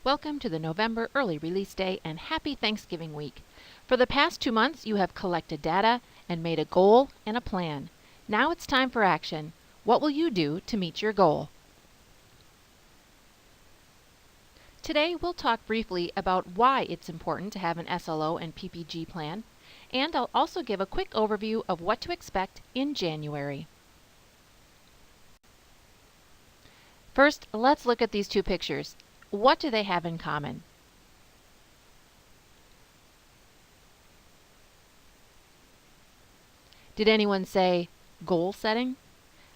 Welcome to the November Early Release Day and Happy Thanksgiving Week. For the past 2 months, you have collected data and made a goal and a plan. Now it's time for action. What will you do to meet your goal? Today, we'll talk briefly about why it's important to have an SLO and PPG plan, and I'll also give a quick overview of what to expect in January. First, let's look at these two pictures. What do they have in common? Did anyone say goal setting?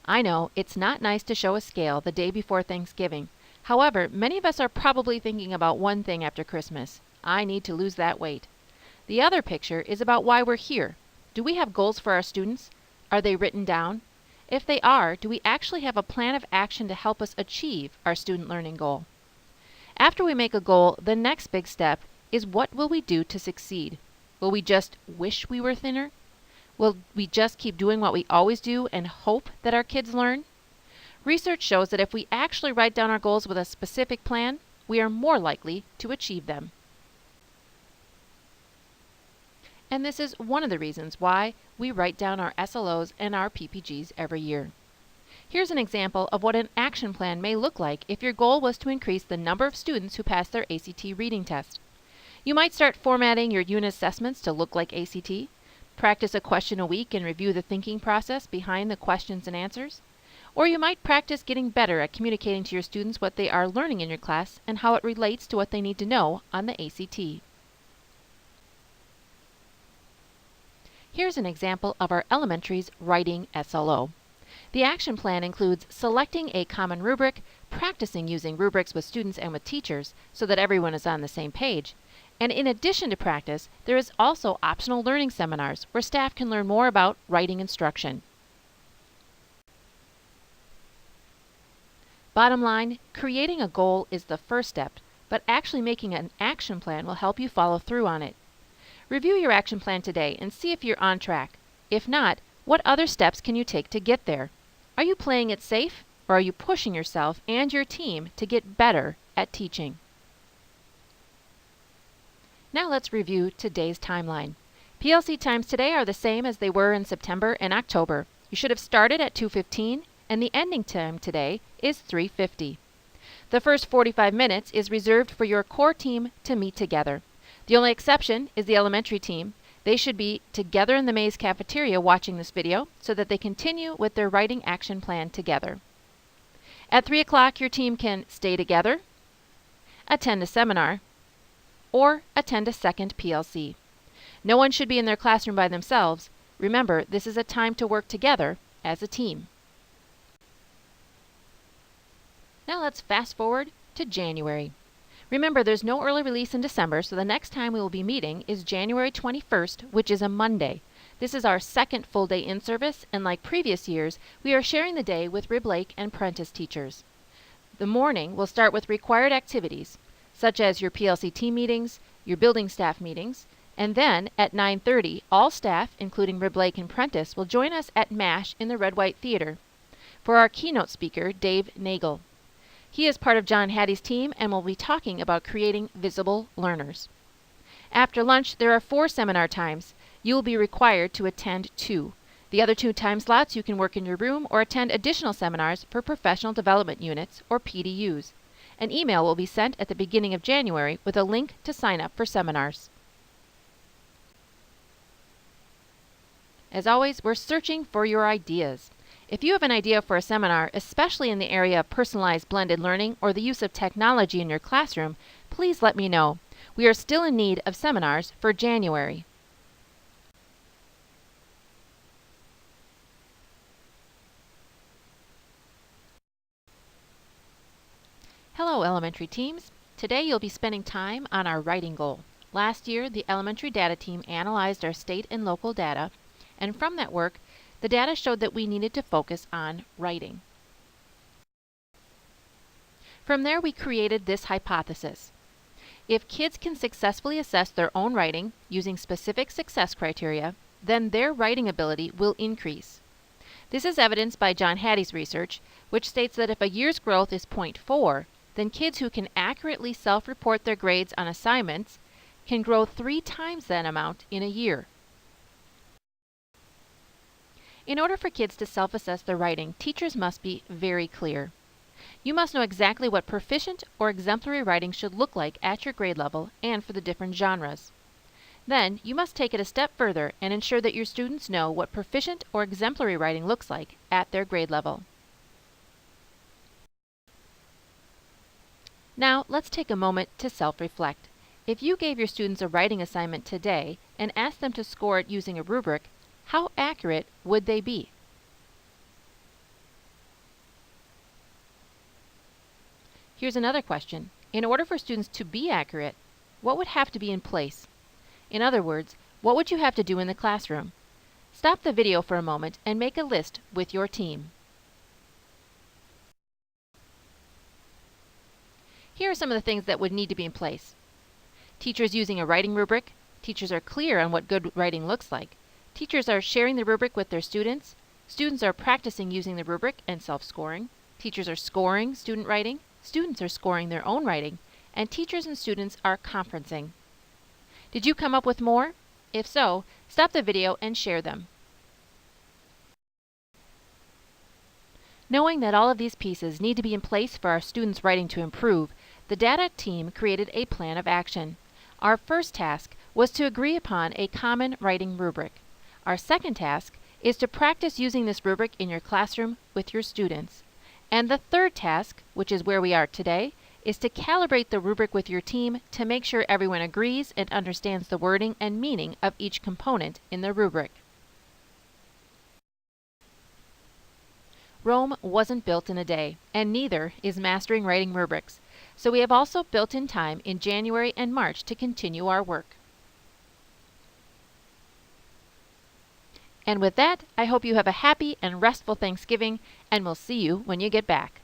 I know, it's not nice to show a scale the day before Thanksgiving. However, many of us are probably thinking about one thing after Christmas. I need to lose that weight. The other picture is about why we're here. Do we have goals for our students? Are they written down? If they are, do we actually have a plan of action to help us achieve our student learning goal? After we make a goal, the next big step is what will we do to succeed? Will we just wish we were thinner? Will we just keep doing what we always do and hope that our kids learn? Research shows that if we actually write down our goals with a specific plan, we are more likely to achieve them. And this is one of the reasons why we write down our SLOs and our PPGs every year. Here's an example of what an action plan may look like if your goal was to increase the number of students who pass their ACT reading test. You might start formatting your unit assessments to look like ACT, practice a question a week and review the thinking process behind the questions and answers, or you might practice getting better at communicating to your students what they are learning in your class and how it relates to what they need to know on the ACT. Here's an example of our elementary's writing SLO. The action plan includes selecting a common rubric, practicing using rubrics with students and with teachers so that everyone is on the same page. And in addition to practice, there is also optional learning seminars where staff can learn more about writing instruction. Bottom line, creating a goal is the first step, but actually making an action plan will help you follow through on it. Review your action plan today and see if you're on track. If not, what other steps can you take to get there? Are you playing it safe, or are you pushing yourself and your team to get better at teaching? Now let's review today's timeline. PLC times today are the same as they were in September and October. You should have started at 2:15, and the ending time today is 3:50. The first 45 minutes is reserved for your core team to meet together. The only exception is the elementary team. They should be together in the Maze cafeteria watching this video so that they continue with their writing action plan together. At 3 o'clock, your team can stay together, attend a seminar, or attend a second PLC. No one should be in their classroom by themselves. Remember, this is a time to work together as a team. Now let's fast forward to January. Remember, there's no early release in December, so the next time we will be meeting is January 21st, which is a Monday. This is our second full day in service, and like previous years, we are sharing the day with Rib Lake and Prentice teachers. The morning will start with required activities, such as your PLC team meetings, your building staff meetings, and then at 9:30, all staff, including Rib Lake and Prentice, will join us at MASH in the Red White Theater for our keynote speaker, Dave Nagel. He is part of John Hattie's team and will be talking about creating visible learners. After lunch, there are 4 seminar times. You will be required to attend 2. The other 2 time slots you can work in your room or attend additional seminars for professional development units or PDUs. An email will be sent at the beginning of January with a link to sign up for seminars. As always, we're searching for your ideas. If you have an idea for a seminar, especially in the area of personalized blended learning or the use of technology in your classroom, please let me know. We are still in need of seminars for January. Hello, elementary teams. Today you'll be spending time on our writing goal. Last year, the elementary data team analyzed our state and local data, and from that work, the data showed that we needed to focus on writing. From there, we created this hypothesis. If kids can successfully assess their own writing using specific success criteria, then their writing ability will increase. This is evidenced by John Hattie's research, which states that if a year's growth is 0.4, then kids who can accurately self-report their grades on assignments can grow 3 times that amount in a year. In order for kids to self-assess their writing, teachers must be very clear. You must know exactly what proficient or exemplary writing should look like at your grade level and for the different genres. Then, you must take it a step further and ensure that your students know what proficient or exemplary writing looks like at their grade level. Now, let's take a moment to self-reflect. If you gave your students a writing assignment today and asked them to score it using a rubric, how accurate would they be? Here's another question. In order for students to be accurate, what would have to be in place? In other words, what would you have to do in the classroom? Stop the video for a moment and make a list with your team. Here are some of the things that would need to be in place. Teachers using a writing rubric. Teachers are clear on what good writing looks like. Teachers are sharing the rubric with their students. Students are practicing using the rubric and self-scoring. Teachers are scoring student writing. Students are scoring their own writing. And teachers and students are conferencing. Did you come up with more? If so, stop the video and share them. Knowing that all of these pieces need to be in place for our students' writing to improve, the data team created a plan of action. Our first task was to agree upon a common writing rubric. Our second task is to practice using this rubric in your classroom with your students. And the third task, which is where we are today, is to calibrate the rubric with your team to make sure everyone agrees and understands the wording and meaning of each component in the rubric. Rome wasn't built in a day, and neither is mastering writing rubrics, so we have also built in time in January and March to continue our work. And with that, I hope you have a happy and restful Thanksgiving, and we'll see you when you get back.